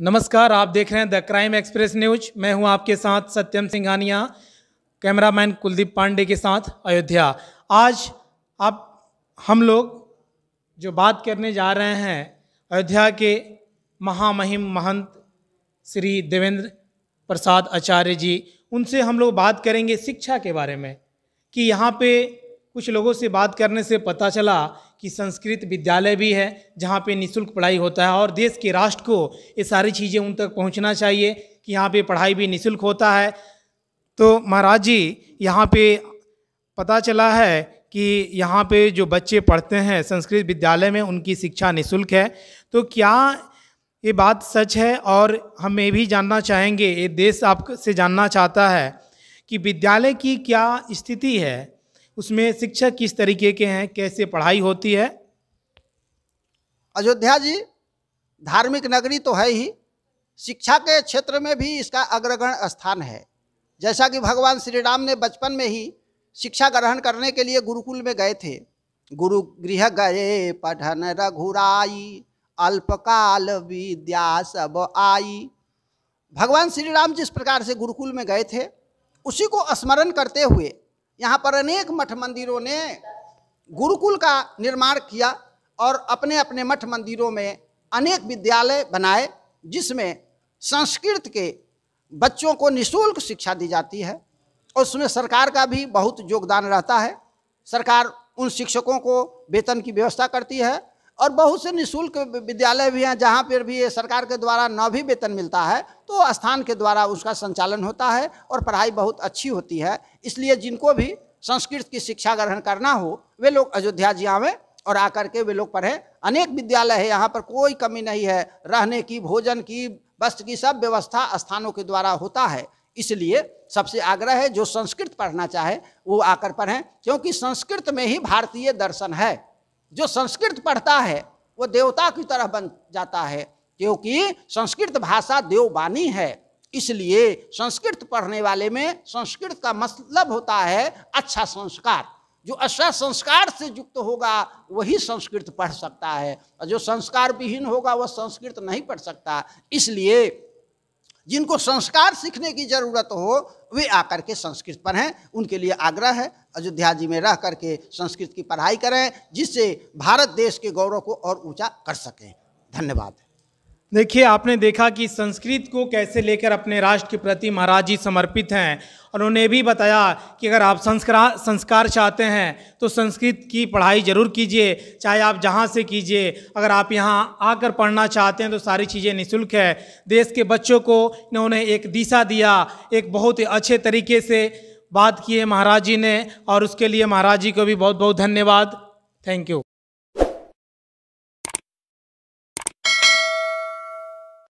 नमस्कार, आप देख रहे हैं द क्राइम एक्सप्रेस न्यूज। मैं हूं आपके साथ सत्यम सिंघानिया, कैमरामैन कुलदीप पांडे के साथ अयोध्या। आज हम लोग जो बात करने जा रहे हैं अयोध्या के महामहिम महंत श्री देवेंद्र प्रसाद आचार्य जी, उनसे हम लोग बात करेंगे शिक्षा के बारे में कि यहाँ पे कुछ लोगों से बात करने से पता चला कि संस्कृत विद्यालय भी है जहाँ पे निःशुल्क पढ़ाई होता है और देश के राष्ट्र को ये सारी चीज़ें उन तक पहुँचना चाहिए कि यहाँ पे पढ़ाई भी निःशुल्क होता है। तो महाराज जी, यहाँ पे पता चला है कि यहाँ पे जो बच्चे पढ़ते हैं संस्कृत विद्यालय में उनकी शिक्षा निःशुल्क है। तो क्या ये बात सच है? और हम ये भी जानना चाहेंगे, ये देश आपसे जानना चाहता है कि विद्यालय की क्या स्थिति है, उसमें शिक्षक किस तरीके के हैं, कैसे पढ़ाई होती है। अयोध्या जी धार्मिक नगरी तो है ही, शिक्षा के क्षेत्र में भी इसका अग्रगण्य स्थान है। जैसा कि भगवान श्री राम ने बचपन में ही शिक्षा ग्रहण करने के लिए गुरुकुल में गए थे। गुरु गृह गए पठन रघुराई, अल्पकाल विद्या सब आई। भगवान श्री राम जिस प्रकार से गुरुकुल में गए थे उसी को स्मरण करते हुए यहाँ पर अनेक मठ मंदिरों ने गुरुकुल का निर्माण किया और अपने अपने मठ मंदिरों में अनेक विद्यालय बनाए जिसमें संस्कृत के बच्चों को निःशुल्क शिक्षा दी जाती है और उसमें सरकार का भी बहुत योगदान रहता है। सरकार उन शिक्षकों को वेतन की व्यवस्था करती है और बहुत से निःशुल्क विद्यालय भी हैं जहाँ पर भी ये सरकार के द्वारा न भी वेतन मिलता है तो स्थान के द्वारा उसका संचालन होता है और पढ़ाई बहुत अच्छी होती है। इसलिए जिनको भी संस्कृत की शिक्षा ग्रहण करना हो वे लोग अयोध्या जी आवें और आकर के वे लोग पढ़ें। अनेक विद्यालय है, यहाँ पर कोई कमी नहीं है, रहने की, भोजन की, वस्त्र की सब व्यवस्था स्थानों के द्वारा होता है। इसलिए सबसे आग्रह है जो संस्कृत पढ़ना चाहे वो आकर पढ़ें, क्योंकि संस्कृत में ही भारतीय दर्शन है। जो संस्कृत पढ़ता है वो देवता की तरह बन जाता है, क्योंकि संस्कृत भाषा देववाणी है। इसलिए संस्कृत पढ़ने वाले में संस्कृत का मतलब होता है अच्छा संस्कार। जो अच्छा संस्कार से युक्त होगा वही संस्कृत पढ़ सकता है और जो संस्कार विहीन होगा वह संस्कृत नहीं पढ़ सकता। इसलिए जिनको संस्कार सीखने की जरूरत हो वे आकर के संस्कृत पढ़ें, उनके लिए आग्रह है अयोध्या जी में रह करके संस्कृत की पढ़ाई करें जिससे भारत देश के गौरव को और ऊंचा कर सकें। धन्यवाद। देखिए, आपने देखा कि संस्कृत को कैसे लेकर अपने राष्ट्र के प्रति महाराज जी समर्पित हैं और उन्होंने भी बताया कि अगर आप संस्कार चाहते हैं तो संस्कृत की पढ़ाई ज़रूर कीजिए, चाहे आप जहां से कीजिए। अगर आप यहां आकर पढ़ना चाहते हैं तो सारी चीज़ें निःशुल्क है। देश के बच्चों को इन्होंने एक दिशा दिया, एक बहुत ही अच्छे तरीके से बात की है महाराज जी ने और उसके लिए महाराज जी को भी बहुत बहुत धन्यवाद। Thank you.